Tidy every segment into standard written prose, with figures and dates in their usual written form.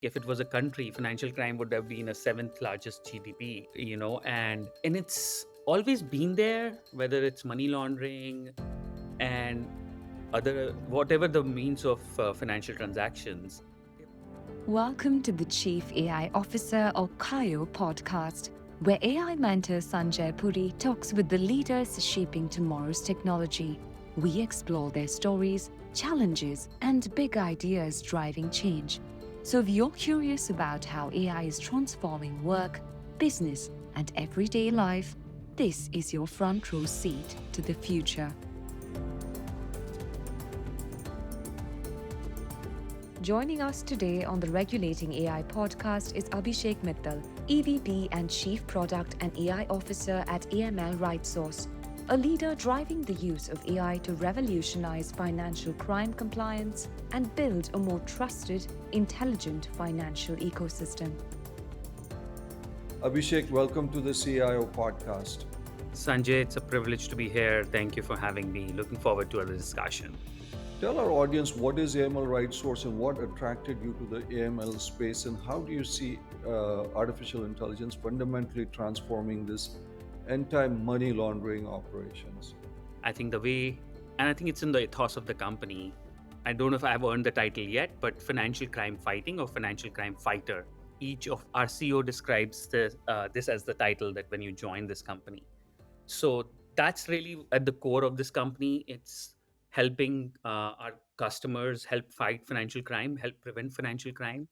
If it was a country, financial crime would have been a seventh largest GDP, and it's always been there, whether it's money laundering and other whatever the means of financial transactions. Welcome to the Chief AI Officer or CAIO podcast, where AI mentor Sanjay Puri talks with the leaders shaping tomorrow's technology. We explore their stories, challenges, and big ideas driving change. So if you're curious about how AI is transforming work, business, and everyday life, this is your front row seat to the future. Joining us today on the Regulating AI podcast is Abhishek Mittal, EVP and Chief Product and AI Officer at AML RightSource, a leader driving the use of AI to revolutionize financial crime compliance and build a more trusted, intelligent financial ecosystem. Abhishek, welcome to the CIO podcast. Sanjay, it's a privilege to be here. Thank you for having me. Looking forward to the discussion. Tell our audience what is AML RightSource and what attracted you to the AML space, and how do you see artificial intelligence fundamentally transforming this anti-money laundering operations? I think and I think it's in the ethos of the company. I don't know if I've earned the title yet, but financial crime fighting or financial crime fighter. Each of our CEO describes this as the title that when you join this company. So that's really at the core of this company. It's helping our customers help fight financial crime, help prevent financial crime,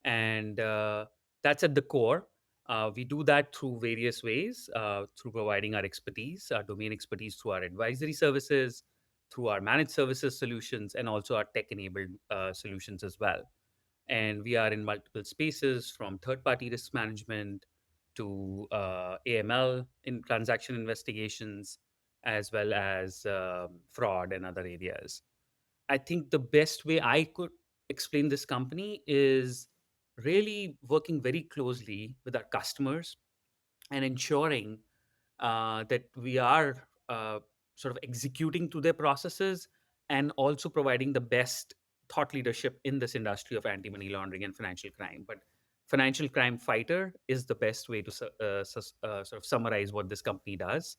and that's at the core. We do that through various ways, through providing our expertise, our domain expertise, through our advisory services, through our managed services solutions, and also our tech-enabled solutions as well. And we are in multiple spaces, from third-party risk management to AML in transaction investigations, as well as fraud and other areas. I think the best way I could explain this company is really working very closely with our customers and ensuring that we are sort of executing to their processes and also providing the best thought leadership in this industry of anti-money laundering and financial crime. But financial crime fighter is the best way to sort of summarize what this company does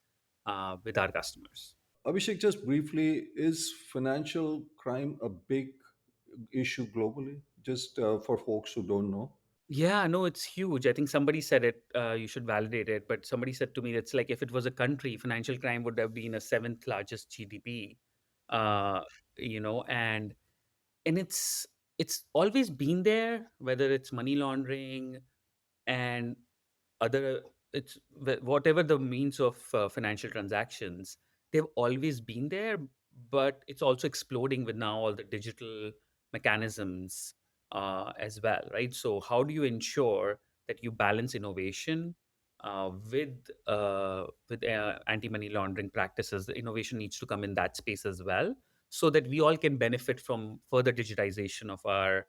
with our customers. Abhishek, just briefly, is financial crime a big issue globally? Just for folks who don't know. Yeah, no, it's huge. I think somebody said it. You should validate it. But somebody said to me, it's like if it was a country, financial crime would have been a seventh largest GDP. Uh, and it's always been there, whether it's money laundering and other it's whatever the means of financial transactions, they've always been there, but it's also exploding with now all the digital mechanisms as well, right? So how do you ensure that you balance innovation with anti-money laundering practices? The innovation needs to come in that space as well, so that we all can benefit from further digitization of our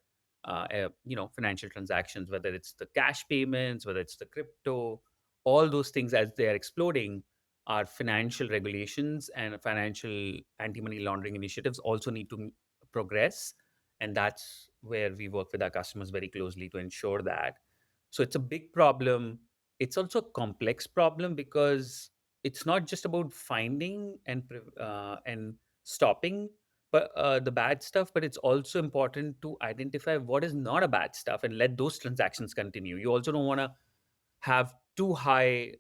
financial transactions, whether it's the cash payments, whether it's the crypto, all those things as they are exploding. Our financial regulations and financial anti-money laundering initiatives also need to progress, and that's where we work with our customers very closely to ensure that. So it's a big problem. It's also a complex problem because it's not just about finding and stopping but the bad stuff, but it's also important to identify what is not a bad stuff and let those transactions continue. You also don't want to have too high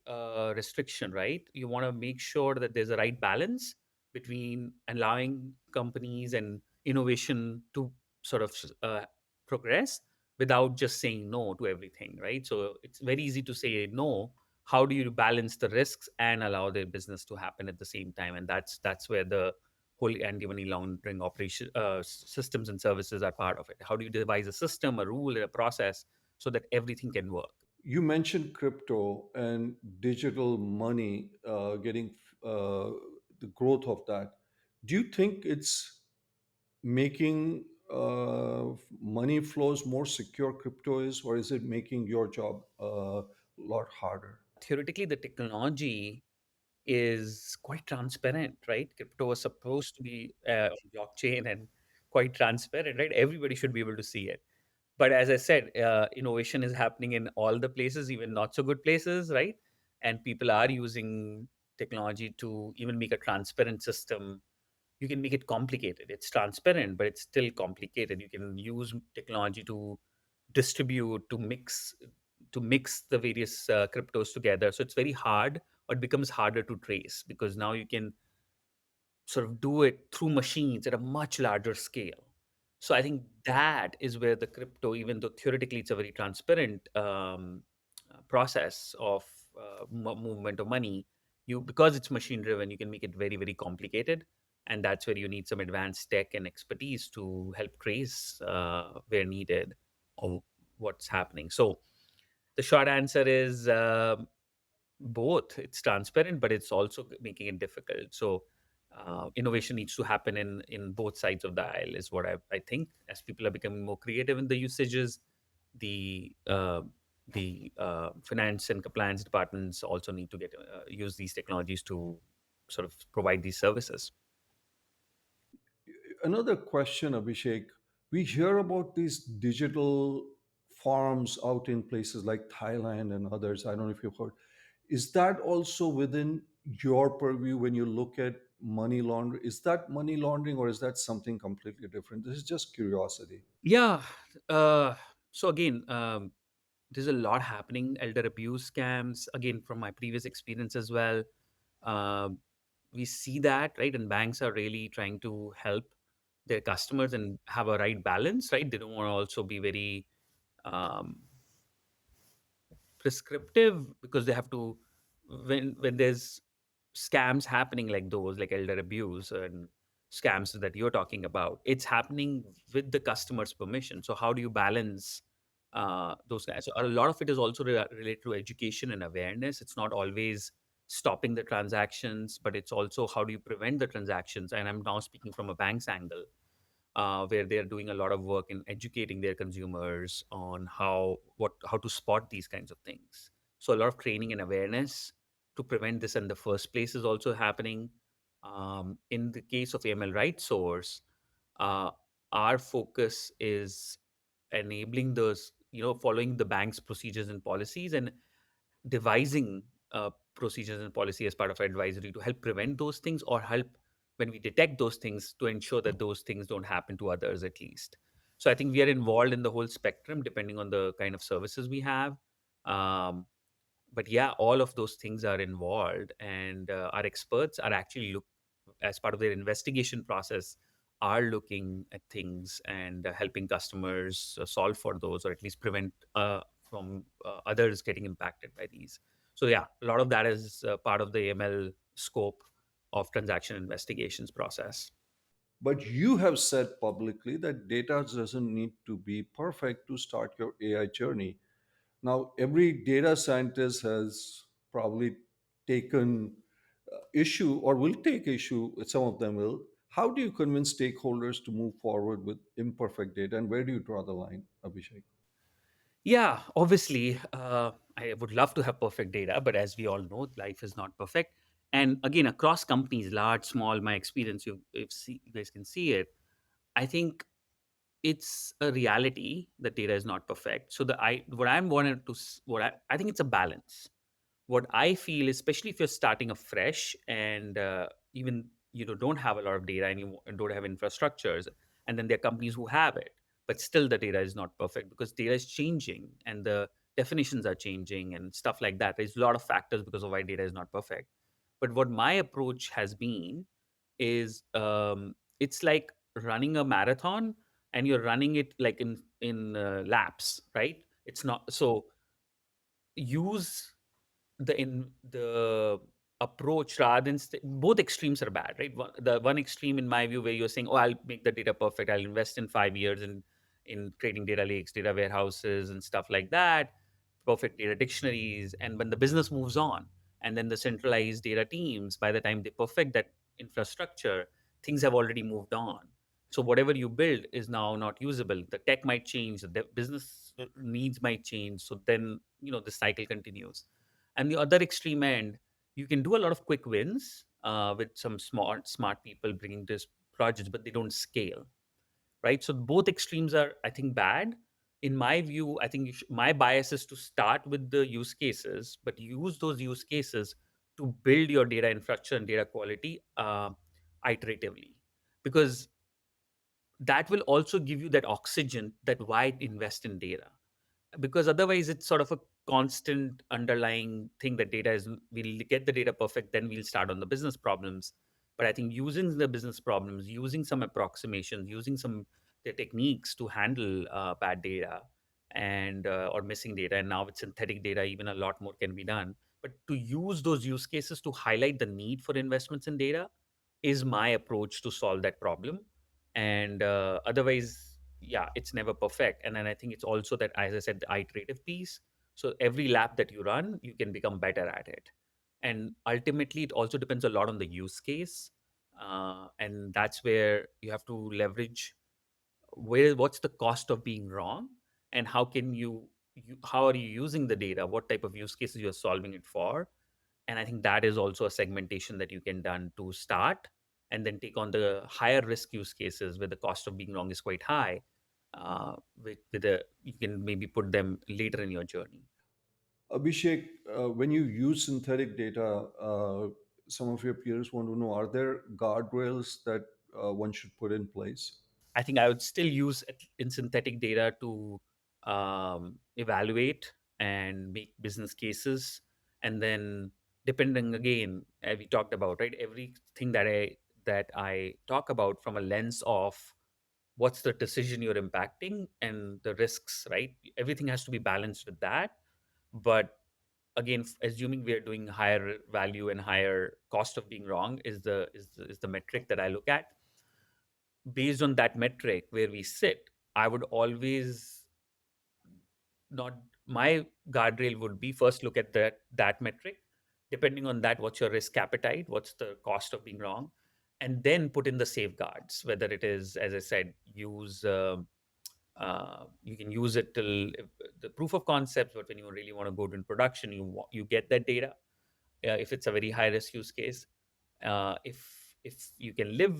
restriction, right? You want to make sure that there's a right balance between allowing companies and innovation to sort of progress without just saying no to everything, right? So it's very easy to say no. How do you balance the risks and allow their business to happen at the same time? And that's where the whole anti-money laundering operation systems and services are part of it. How do you devise a system, a rule, a process so that everything can work? You mentioned crypto and digital money getting uh, the growth of that. Do you think it's making money flows more secure, crypto is, or is it making your job a lot harder? Theoretically, the technology is quite transparent, right? Crypto was supposed to be on blockchain and quite transparent, right? Everybody should be able to see it. But as I said, innovation is happening in all the places, even not so good places, right? And people are using technology to even make a transparent system. You can make it complicated. It's transparent, but it's still complicated. You can use technology to distribute, to mix the various cryptos together. So it's very hard, or it becomes harder to trace, because now you can sort of do it through machines at a much larger scale. So I think that is where the crypto, even though theoretically it's a very transparent process of movement of money, you, because it's machine driven, you can make it very very complicated, and that's where you need some advanced tech and expertise to help trace where needed or what's happening. So the short answer is both. It's transparent, but it's also making it difficult. So innovation needs to happen in both sides of the aisle, is what I think. As people are becoming more creative in the usages, the finance and compliance departments also need to get use these technologies to sort of provide these services. Another question, Abhishek. We hear about these digital farms out in places like Thailand and others. I don't know if you've heard. Is that also within your purview when you look at money laundering? Is that money laundering or is that something completely different? This is just curiosity. Yeah. Uh, so again, there's a lot happening. Elder abuse scams, again, from my previous experience as well. Um, we see that, right? And banks are really trying to help their customers and have a right balance, right? They don't want to also be very um, prescriptive, because they have to, when there's scams happening like those, like elder abuse and scams that you're talking about, it's happening with the customer's permission. So how do you balance those guys? So a lot of it is also related to education and awareness. It's not always stopping the transactions, but it's also how do you prevent the transactions. And I'm now speaking from a bank's angle, where they're doing a lot of work in educating their consumers on how to spot these kinds of things. So a lot of training and awareness to prevent this in the first place is also happening. In the case of AML RightSource, uh, our focus is enabling those, following the bank's procedures and policies, and devising procedures and policy as part of our advisory to help prevent those things, or help when we detect those things to ensure that those things don't happen to others at least. So I think we are involved in the whole spectrum depending on the kind of services we have. Um, but yeah, all of those things are involved, and our experts are actually look as part of their investigation process, are looking at things and helping customers solve for those, or at least prevent from others getting impacted by these. So yeah, a lot of that is part of the AML scope of transaction investigations process. But you have said publicly that data doesn't need to be perfect to start your AI journey. Now, every data scientist has probably taken issue or will take issue, some of them will. How do you convince stakeholders to move forward with imperfect data, and where do you draw the line, Abhishek? Yeah, obviously, I would love to have perfect data, but as we all know, life is not perfect. And again, across companies, large, small, my experience, you guys can see it. I think it's a reality that data is not perfect. So what I'm wanted to I think it's a balance. What I feel, especially if you're starting afresh, and even don't have a lot of data, and you don't have infrastructures, and then there are companies who have it, but still the data is not perfect because data is changing and the definitions are changing and stuff like that. There's a lot of factors because of why data is not perfect. But what my approach has been is, it's like running a marathon, and you're running it like in laps, right? It's not so, use the approach rather than both extremes are bad, right? The one extreme in my view, where you're saying, oh, I'll make the data perfect, I'll invest in 5 years in creating data lakes, data warehouses and stuff like that, perfect data dictionaries, and when the business moves on, and then the centralized data teams, by the time they perfect that infrastructure, things have already moved on. So whatever you build is now not usable. The tech might change, the business needs might change, so then the cycle continues. And the other extreme end, you can do a lot of quick wins with some smart people bringing this projects, but they don't scale, right? So both extremes are, I think, bad. in my view, I think my bias is to start with the use cases, but use those use cases to build your data infrastructure and data quality iteratively, because that will also give you that oxygen that why invest in data, because otherwise it's sort of a constant underlying thing that data is, we'll get the data perfect, then we'll start on the business problems. But I think using the business problems, using some approximations, using some the techniques to handle bad data and or missing data, and now with synthetic data even a lot more can be done, but to use those use cases to highlight the need for investments in data is my approach to solve that problem. And otherwise, yeah, it's never perfect. And then I think it's also that, as I said, the iterative piece. So every lap that you run, you can become better at it. And ultimately, it also depends a lot on the use case. And that's where you have to leverage what's the cost of being wrong, and how can how are you using the data, what type of use cases you're solving it for. And I think that is also a segmentation that you can done to start, and then take on the higher risk use cases where the cost of being wrong is quite high. With you can maybe put them later in your journey. Abhishek, when you use synthetic data, some of your peers want to know, are there guardrails that one should put in place? I think I would still use in synthetic data to evaluate and make business cases, and then depending again, we talked about, right, everything that I talk about from a lens of what's the decision you're impacting and the risks, right? Everything has to be balanced with that. But again, assuming we are doing higher value and higher cost of being wrong is the metric that I look at. Based on that metric where we sit, I would always not, my guardrail would be first look at that metric. Depending on that, what's your risk appetite, what's the cost of being wrong, and then put in the safeguards, whether it is, as I said, use you can use it till the proof of concepts, but when you really want to go to in production, you get that data. If it's a very high risk use case, if you can live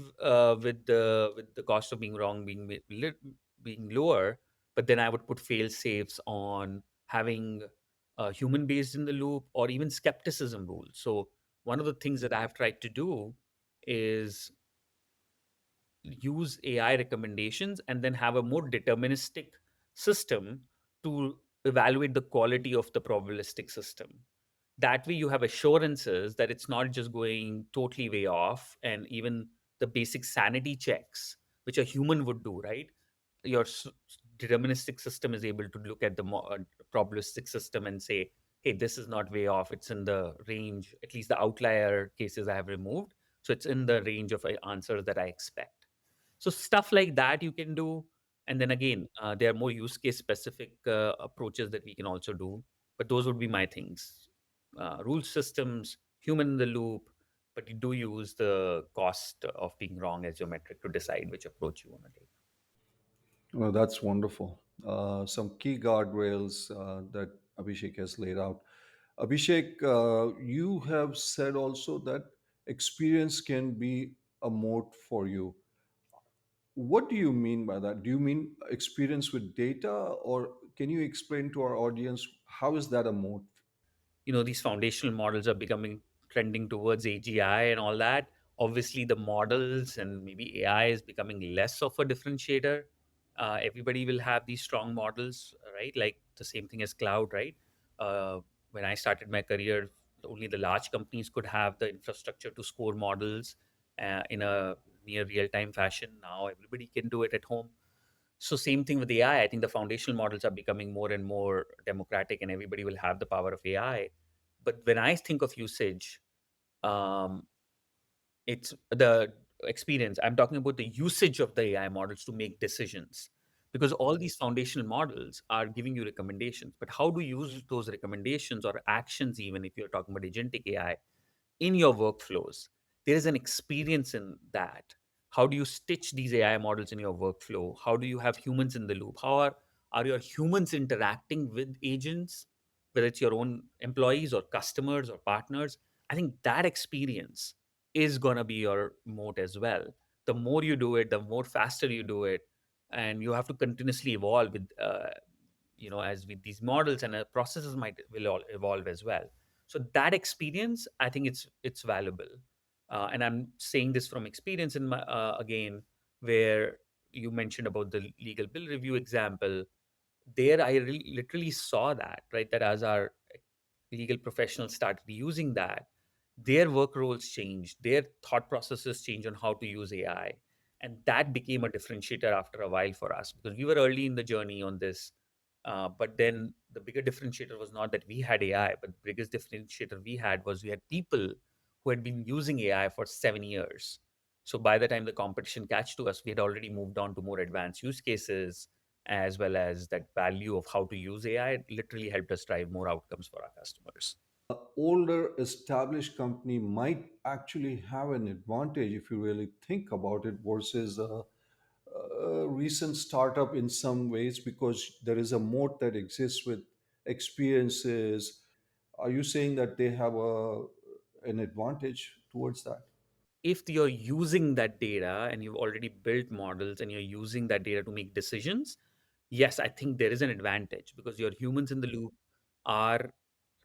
with the cost of being wrong being lower, but then I would put fail safes on having human based in the loop, or even skepticism rules. So one of the things that I have tried to do is use AI recommendations and then have a more deterministic system to evaluate the quality of the probabilistic system. That way, you have assurances that it's not just going totally way off, and even the basic sanity checks, which a human would do, right? Your deterministic system is able to look at the probabilistic system and say, hey, this is not way off. It's in the range, at least the outlier cases I have removed. So it's in the range of answers that I expect. So stuff like that you can do. And then again, there are more use case specific approaches that we can also do. But those would be my things. Rule systems, human in the loop, but you do use the cost of being wrong as your metric to decide which approach you want to take. Well, that's wonderful. Some key guardrails that Abhishek has laid out. Abhishek, you have said also that experience can be a moat for you. What do you mean by that? Do you mean experience with data, or can you explain to our audience how is that a moat? These foundational models are becoming trending towards AGI and all that. Obviously, the models and maybe AI is becoming less of a differentiator. Everybody will have these strong models, right? Like the same thing as cloud, right? uh, when I started my career, only the large companies could have the infrastructure to score models in a near real time fashion. Now everybody can do it at home. So same thing with AI. I think the foundational models are becoming more and more democratic, and everybody will have the power of AI. But when I think of usage, um, it's the experience. I'm talking about the usage of the AI models to make decisions, because all these foundational models are giving you recommendations. But how do you use those recommendations or actions, even if you're talking about agentic AI, in your workflows? There is an experience in that. How do you stitch these AI models in your workflow? How do you have humans in the loop? Are your humans interacting with agents, whether it's your own employees or customers or partners? I think that experience is going to be your moat as well. The more you do it, the more faster you do it, and you have to continuously evolve with. as with these models and processes will all evolve as well. So that experience, I think it's valuable. And I'm saying this from experience in my again, where you mentioned about the legal bill review example. There I literally saw that, right, that as our legal professionals started using that, their work roles changed, their thought processes changed on how to use AI. And that became a differentiator after a while for us, because we were early in the journey on this. But then the bigger differentiator was not that we had AI, but the biggest differentiator we had was we had people who had been using AI for 7 years. So by the time the competition catch to us, we had already moved on to more advanced use cases, as well as that value of how to use AI. It literally helped us drive more outcomes for our customers. Older established company might actually have an advantage if you really think about it versus a recent startup in some ways, because there is a moat that exists with experiences. Are you saying that they have an advantage towards that? If you're using that data and you've already built models and you're using that data to make decisions, yes, I think there is an advantage, because your humans in the loop are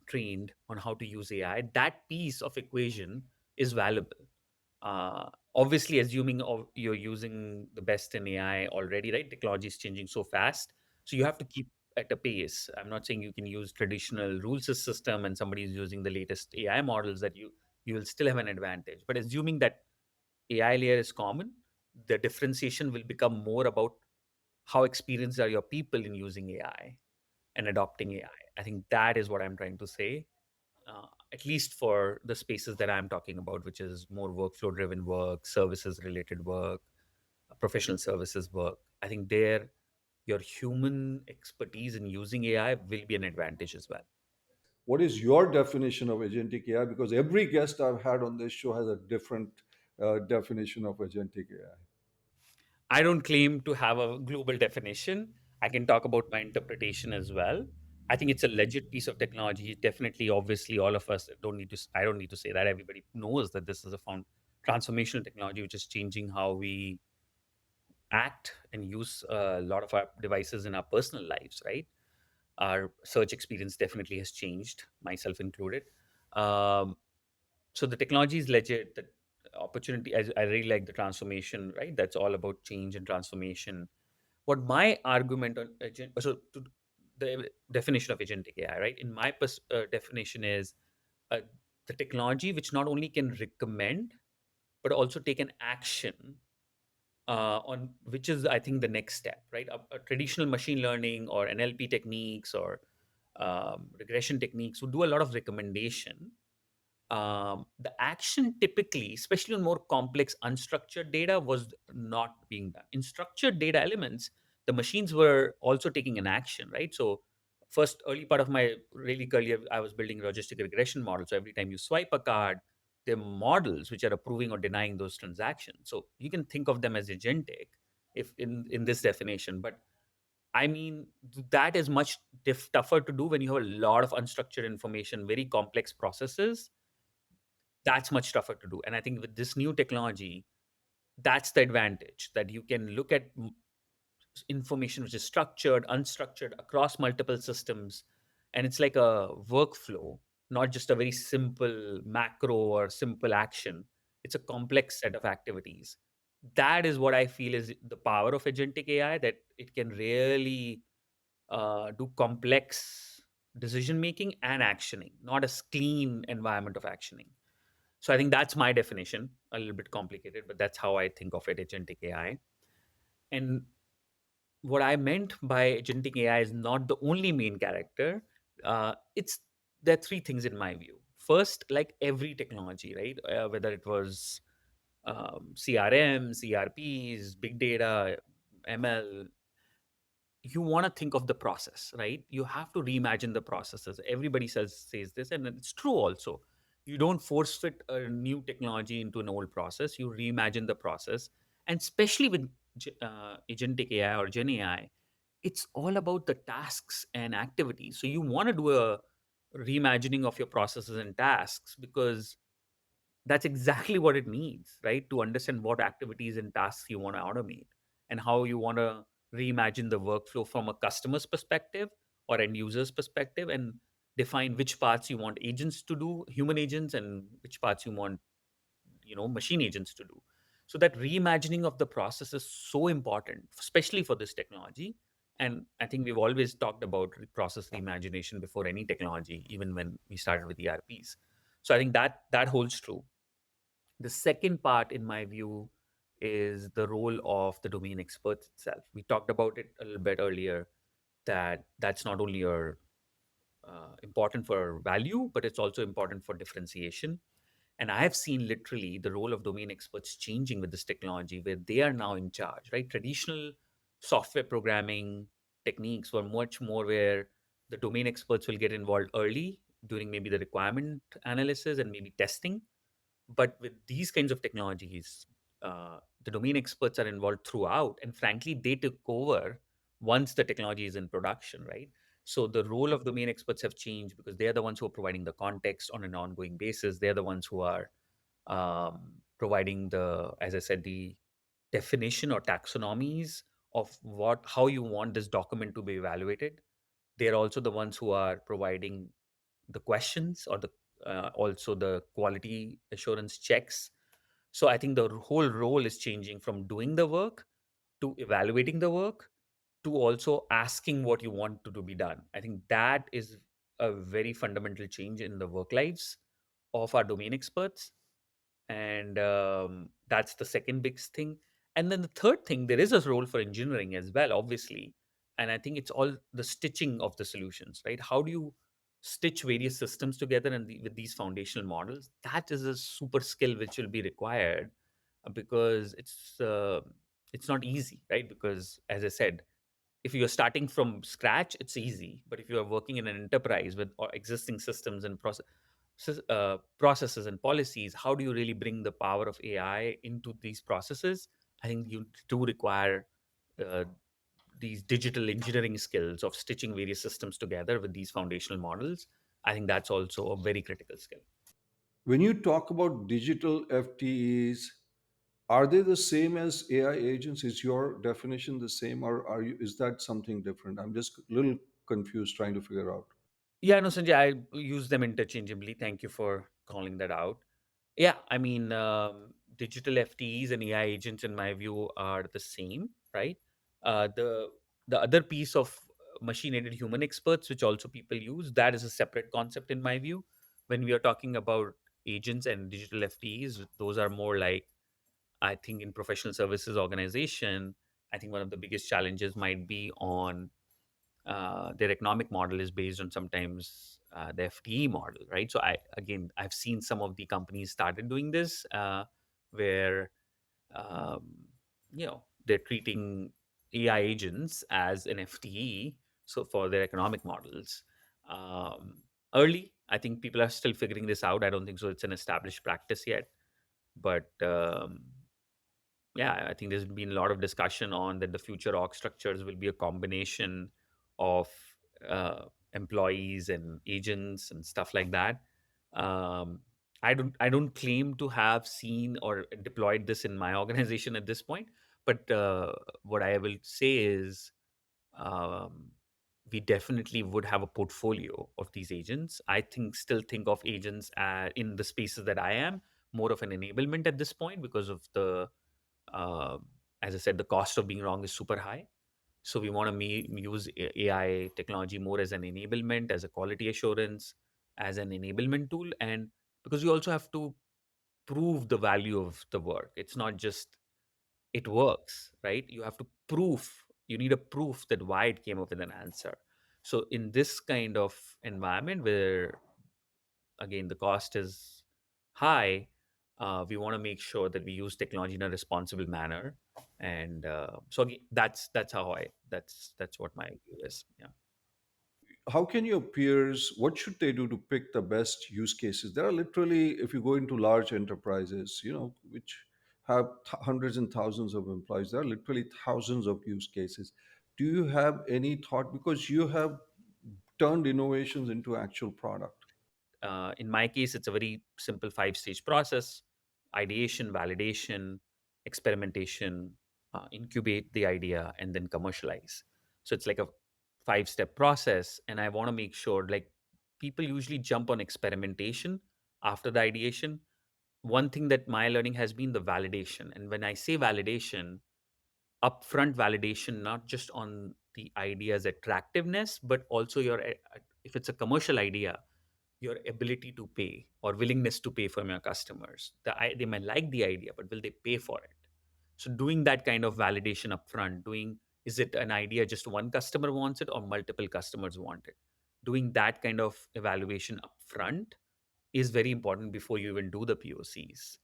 trained on how to use AI. That piece of equation is valuable. Obviously, assuming you're using the best in AI already, right? Technology is changing so fast, so you have to keep at a pace. I'm not saying you can use traditional rules system and somebody is using the latest AI models, that you will still have an advantage. But assuming that AI layer is common, the differentiation will become more about how experienced are your people in using AI and adopting AI. I think that is what I'm trying to say, at least for the spaces that I'm talking about, which is more workflow driven work, services related work, professional services work. I think there, your human expertise in using AI will be an advantage as well. What is your definition of agentic AI? Because every guest I've had on this show has a different definition of agentic AI. I don't claim to have a global definition. I can talk about my interpretation as well. I think it's a legit piece of technology. Definitely, obviously, all of us don't need to. I don't need to say that. Everybody knows that this is a found transformational technology, which is changing how we act and use a lot of our devices in our personal lives. Right, our search experience definitely has changed, myself included. Um, so the technology is legit. The opportunity, I really like the transformation. Right, that's all about change and transformation. What my argument on the definition of agentic AI, right? In my definition is uh, the technology which not only can recommend but also take an action on, which is, I think, the next step, right? A traditional machine learning or NLP techniques or regression techniques would do a lot of recommendation. The action typically, especially on more complex unstructured data, was not being done. In structured data elements, the machines were also taking an action, right? So, first early part of my really career, I was building logistic regression models. So every time you swipe a card, there are models which are approving or denying those transactions. So you can think of them as agentic, if in this definition. But I mean, that is much tougher to do when you have a lot of unstructured information, very complex processes. That's much tougher to do. And I think with this new technology, that's the advantage, that you can look at information which is structured, unstructured across multiple systems. And it's like a workflow, not just a very simple macro or simple action. It's a complex set of activities. That is what I feel is the power of agentic AI, that it can really do complex decision making and actioning, not a clean environment of actioning. So I think that's my definition. A little bit complicated, but that's how I think of it, agentic AI. And what I meant by agentic AI is not the only main character. It's There are three things in my view. First, like every technology, right? Whether it was CRM, CRPs, big data, ML, you want to think of the process, right? You have to reimagine the processes. Everybody says this, and it's true also. You don't force fit a new technology into an old process. You reimagine the process, and especially with agentic AI or Gen AI, it's all about the tasks and activities. So you want to do a reimagining of your processes and tasks, because that's exactly what it needs, right? To understand what activities and tasks you want to automate and how you want to reimagine the workflow from a customer's perspective, or end users perspective, and define which parts you want agents to do, human agents, and which parts you want, machine agents to do. So that reimagining of the process is so important, especially for this technology. And I think we've always talked about process reimagination before any technology, even when we started with ERPs. So I think that holds true. The second part, in my view, is the role of the domain experts itself. We talked about it a little bit earlier, that that's not only important for value, but it's also important for differentiation. And I have seen literally the role of domain experts changing with this technology, where they are now in charge, right? Traditional software programming techniques were much more where the domain experts will get involved early during maybe the requirement analysis and maybe testing. But with these kinds of technologies, the domain experts are involved throughout, and frankly, they took over once the technology is in production, right? So the role of domain experts have changed because they are the ones who are providing the context on an ongoing basis. They're the ones who are providing the, as I said, the definition or taxonomies of how you want this document to be evaluated. They're also the ones who are providing the questions, or the also the quality assurance checks. So I think the whole role is changing from doing the work to evaluating the work to also asking what you want to be done. I think that is a very fundamental change in the work lives of our domain experts. And that's the second big thing. And then the third thing, there is a role for engineering as well, obviously. And I think it's all the stitching of the solutions, right? How do you stitch various systems together, and with these foundational models? That is a super skill which will be required, because it's not easy, right? Because as I said, if you're starting from scratch, it's easy. But if you are working in an enterprise with existing systems and processes and policies, how do you really bring the power of AI into these processes? I think you do require uh, these digital engineering skills of stitching various systems together with these foundational models. I think that's also a very critical skill. When you talk about digital FTEs, are they the same as AI agents? Is your definition the same, or is that something different? I'm just a little confused trying to figure out. Yeah, no, Sanjay, I use them interchangeably. Thank you for calling that out. Yeah, I mean, digital FTEs and AI agents, in my view, are the same, right? The other piece of machine-aided human experts, which also people use, that is a separate concept in my view. When we are talking about agents and digital FTEs, those are more like, I think, in professional services organization, I think one of the biggest challenges might be on their economic model is based on sometimes the FTE model, right? So I've seen some of the companies started doing this, where um, they're treating AI agents as an FTE, so for their economic models. Early, I think people are still figuring this out. I don't think so. It's an established practice yet, but yeah, I think there's been a lot of discussion on that the future org structures will be a combination of uh, employees and agents and stuff like that. Um, I don't claim to have seen or deployed this in my organization at this point, but what I will say is, um, we definitely would have a portfolio of these agents. I still think of agents in the spaces that I am more of an enablement at this point, because of the uh, as I said, the cost of being wrong is super high. So we want to use AI technology more as an enablement, as a quality assurance, as an enablement tool. And because you also have to prove the value of the work. It's not just it works, right? You have to prove, you need a proof that why it came up with an answer. So in this kind of environment where, again, the cost is high, we want to make sure that we use technology in a responsible manner. And so again, that's how I that's what my view is. Yeah. How can your peers, what should they do to pick the best use cases? There are literally, if you go into large enterprises, which have hundreds and thousands of employees, there are literally thousands of use cases. Do you have any thought, because you have turned innovations into actual product? In my case, it's a very simple five-stage process: ideation, validation, experimentation, incubate the idea, and then commercialize. So it's like a 5-step process, and I want to make sure, like, people usually jump on experimentation after the ideation. One thing that my learning has been the validation. And when I say validation, upfront validation, not just on the idea's attractiveness, but also if it's a commercial idea, your ability to pay or willingness to pay from your customers. They might like the idea, but will they pay for it? So doing that kind of validation upfront, is it an idea just one customer wants it or multiple customers want it? Doing that kind of evaluation upfront is very important before you even do the POCs.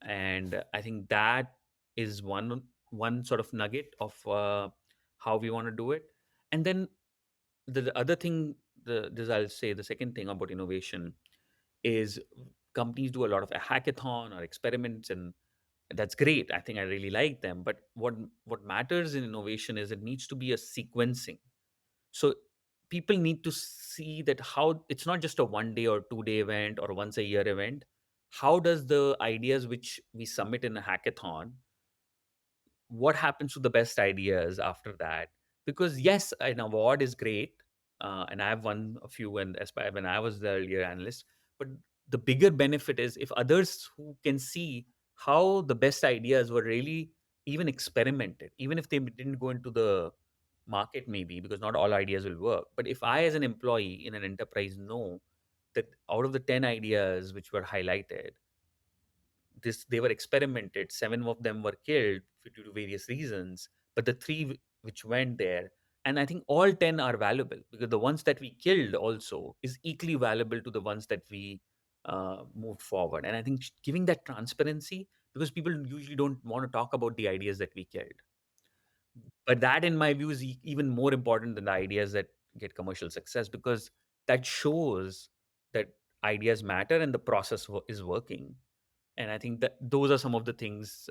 And I think that is one sort of nugget of how we want to do it. And then the other thing, this I'll say, the second thing about innovation is companies do a lot of a hackathon or experiments, and that's great. I think I really like them. But what matters in innovation is it needs to be a sequencing. So people need to see that how it's not just a 1 day or 2 day event or once a year event. How does the ideas which we submit in a hackathon, what happens to the best ideas after that? Because yes, an award is great, and I've won a few when I was the earlier analyst. But the bigger benefit is if others who can see how the best ideas were really even experimented, even if they didn't go into the market, maybe because not all ideas will work. But if I, as an employee in an enterprise, know that out of the 10 ideas which were highlighted, they were experimented, 7 of them were killed due to various reasons, but the three which went there, and I think all 10 are valuable, because the ones that we killed also is equally valuable to the ones that we moved forward. And I think giving that transparency, because people usually don't want to talk about the ideas that we killed, but that, in my view, is even more important than the ideas that get commercial success, because that shows that ideas matter and the process is working. And I think that those are some of the things,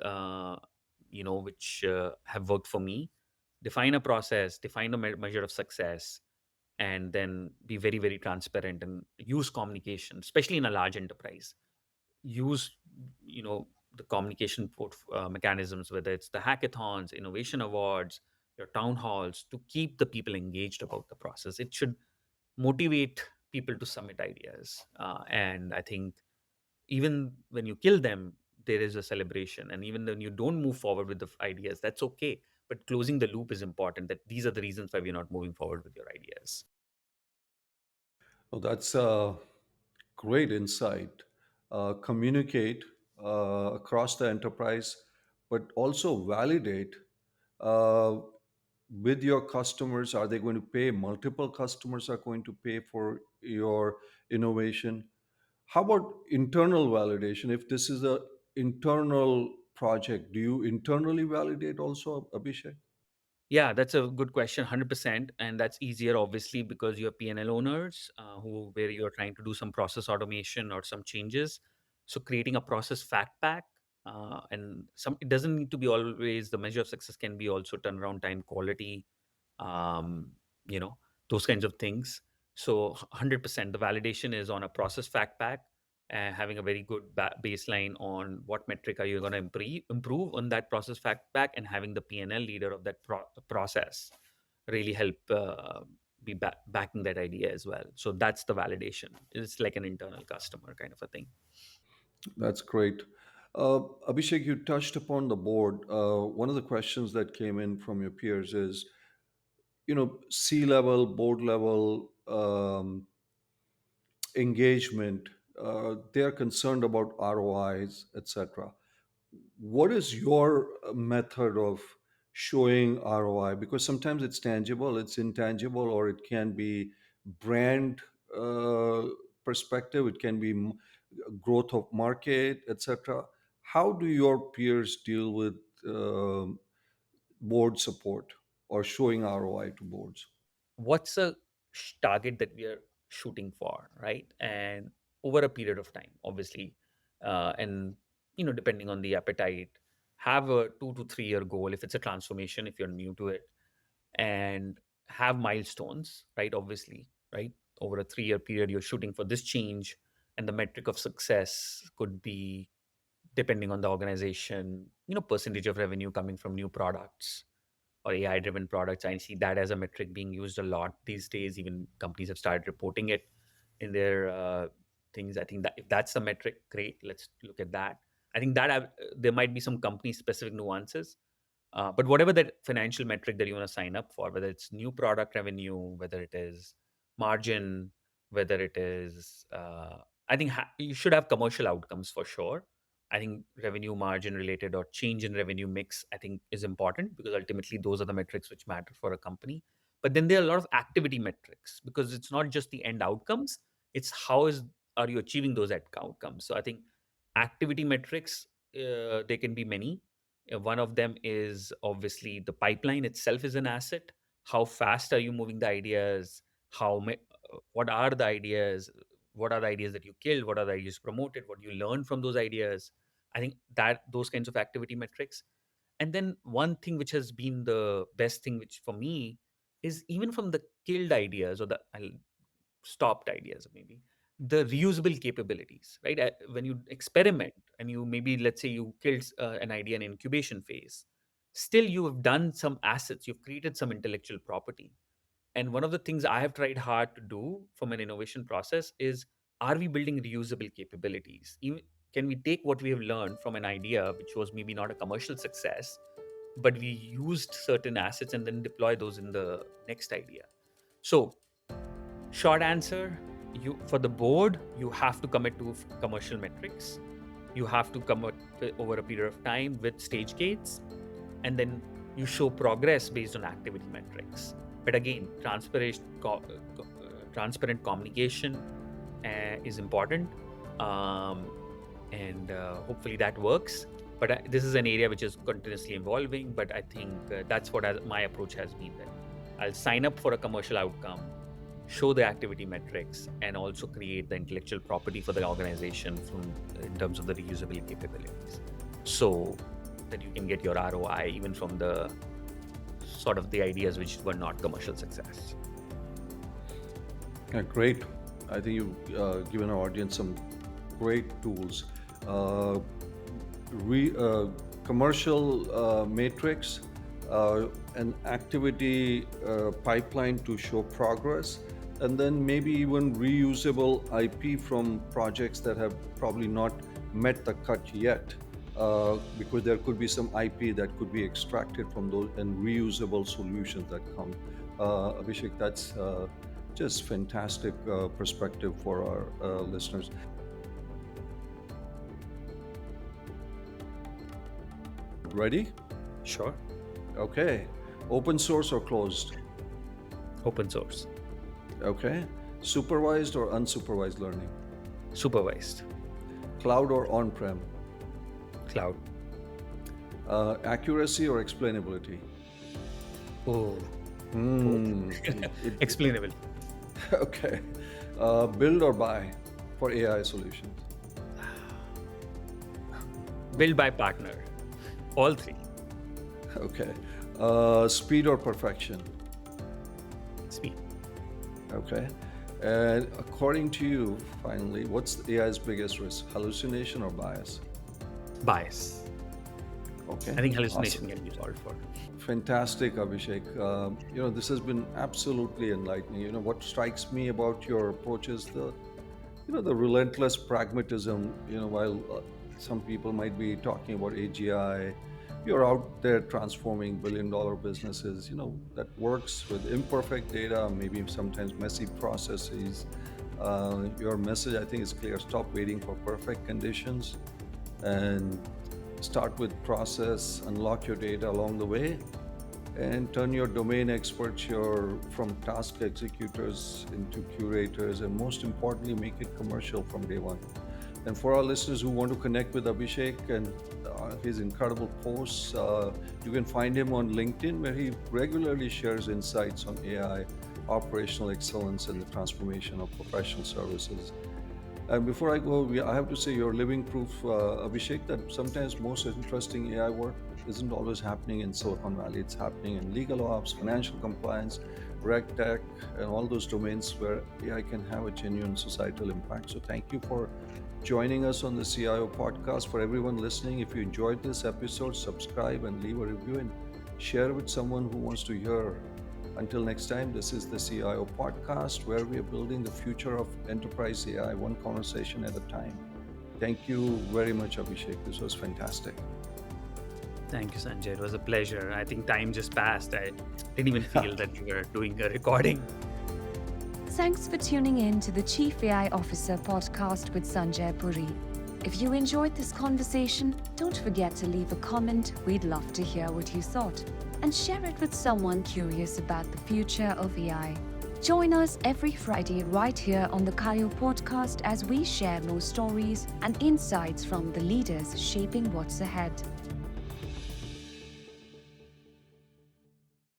which have worked for me. Define a process, define a measure of success, and then be very, very transparent and use communication, especially in a large enterprise. Use, the communication mechanisms, whether it's the hackathons, innovation awards, your town halls, to keep the people engaged about the process. It should motivate people to submit ideas. And I think even when you kill them, there is a celebration. And even when you don't move forward with the ideas, that's okay. But closing the loop is important, that these are the reasons why we're not moving forward with your ideas. Well, that's a great insight. Communicate across the enterprise, but also validate uh, with your customers. Are they going to pay? Multiple customers are going to pay for your innovation. How about internal validation? If this is a internal project, do you internally validate also, Abhishek? Yeah, that's a good question, 100%. And that's easier, obviously, because you have P&L owners where you're trying to do some process automation or some changes. So creating a process fact pack, and it doesn't need to be always the measure of success, can be also turnaround time, quality, um, you know, those kinds of things. So 100%, the validation is on a process fact pack, having a very good baseline on what metric are you going to improve on that process fact pack, and having the P&L leader of that process really help be backing that idea as well. So that's the validation. It's like an internal customer kind of a thing. That's great. Uh, Abhishek, you touched upon the board. One of the questions that came in from your peers is, C level, board level engagement. They're concerned about ROIs, etc. What is your method of showing ROI? Because sometimes it's tangible, it's intangible, or it can be brand uh, perspective, it can be growth of market, etc. How do your peers deal with board support or showing ROI to boards? What's a target that we are shooting for, right? And over a period of time, obviously, and depending on the appetite, have a 2 to 3 year goal if it's a transformation, if you're new to it, and have milestones, right? Obviously, right? Over a 3 year period, you're shooting for this change, and the metric of success could be, depending on the organization, percentage of revenue coming from new products, or AI-driven products. I see that as a metric being used a lot these days. Even companies have started reporting it in their things. I think that if that's the metric, great. Let's look at that. I think that there might be some company-specific nuances, but whatever that financial metric that you want to sign up for, whether it's new product revenue, whether it is margin, whether it is, I think you should have commercial outcomes for sure. I think revenue margin related or change in revenue mix, I think is important because ultimately those are the metrics which matter for a company. But then there are a lot of activity metrics because it's not just the end outcomes, it's are you achieving those outcomes. So I think activity metrics, they can be many. One of them is obviously the pipeline itself is an asset. How fast are you moving the ideas? What are the ideas? What are the ideas that you killed? What are the ideas promoted? What do you learn from those ideas? I think that those kinds of activity metrics. And then one thing which has been the best thing, which for me is even from the killed ideas or the stopped ideas, maybe the reusable capabilities, right? When you experiment and you maybe, let's say, you killed an idea in incubation phase, still you have done some assets, you've created some intellectual property. And one of the things I have tried hard to do from an innovation process is, are we building reusable capabilities? Can we take what we have learned from an idea, which was maybe not a commercial success, but we used certain assets and then deploy those in the next idea? So, short answer, you for the board, you have to commit to commercial metrics. You have to commit over a period of time with stage gates, and then you show progress based on activity metrics. But again, transparent communication is important, and hopefully that works. But this is an area which is continuously evolving. But I think that's what my approach has been. That I'll sign up for a commercial outcome, show the activity metrics, and also create the intellectual property for the organization in terms of the reusable capabilities, so that you can get your ROI even from the sort of the ideas which were not commercial success. Yeah, great. I think you've given our audience some great tools. Uh, Commercial matrix, an activity pipeline to show progress, and then maybe even reusable IP from projects that have probably not met the cut yet, because there could be some IP that could be extracted from those and reusable solutions that come. Abhishek, that's just fantastic perspective for our listeners. Ready? Sure. Okay. Open source or closed? Open source. Okay. Supervised or unsupervised learning? Supervised. Cloud or on-prem? Cloud. Accuracy or explainability? Oh. Explainable. Okay. Build or buy for AI solutions? Build by partner. All three. Okay. Speed or perfection? Speed. Okay. And according to you, finally, what's AI's biggest risk? Hallucination or bias? Bias. Okay. I think hallucination can be solved for. Fantastic, Abhishek. This has been absolutely enlightening. What strikes me about your approach is the relentless pragmatism. While some people might be talking about AGI, you're out there transforming billion-dollar businesses. That works with imperfect data, maybe sometimes messy processes. Your message, I think, is clear. Stop waiting for perfect conditions, and start with process, unlock your data along the way, and turn your domain experts from task executors into curators, and most importantly, make it commercial from day one. And for our listeners who want to connect with Abhishek and his incredible posts, you can find him on LinkedIn, where he regularly shares insights on AI, operational excellence, and the transformation of professional services. And before I go, I have to say you're living proof, Abhishek, that sometimes most interesting AI work isn't always happening in Silicon Valley. It's happening in legal ops, financial compliance, reg tech, and all those domains where AI can have a genuine societal impact. So thank you for joining us on the CIO podcast. For everyone listening, if you enjoyed this episode, subscribe and leave a review. And share with someone who wants to hear. Until next time, this is the CIO podcast where we are building the future of enterprise AI one conversation at a time. Thank you very much, Abhishek. This was fantastic. Thank you, Sanjay. It was a pleasure. I think time just passed. I didn't even feel that we were doing a recording. Thanks for tuning in to the Chief AI Officer podcast with Sanjay Puri. If you enjoyed this conversation, don't forget to leave a comment. We'd love to hear what you thought. And share it with someone curious about the future of AI. Join us every Friday right here on the CAIO podcast as we share more stories and insights from the leaders shaping what's ahead.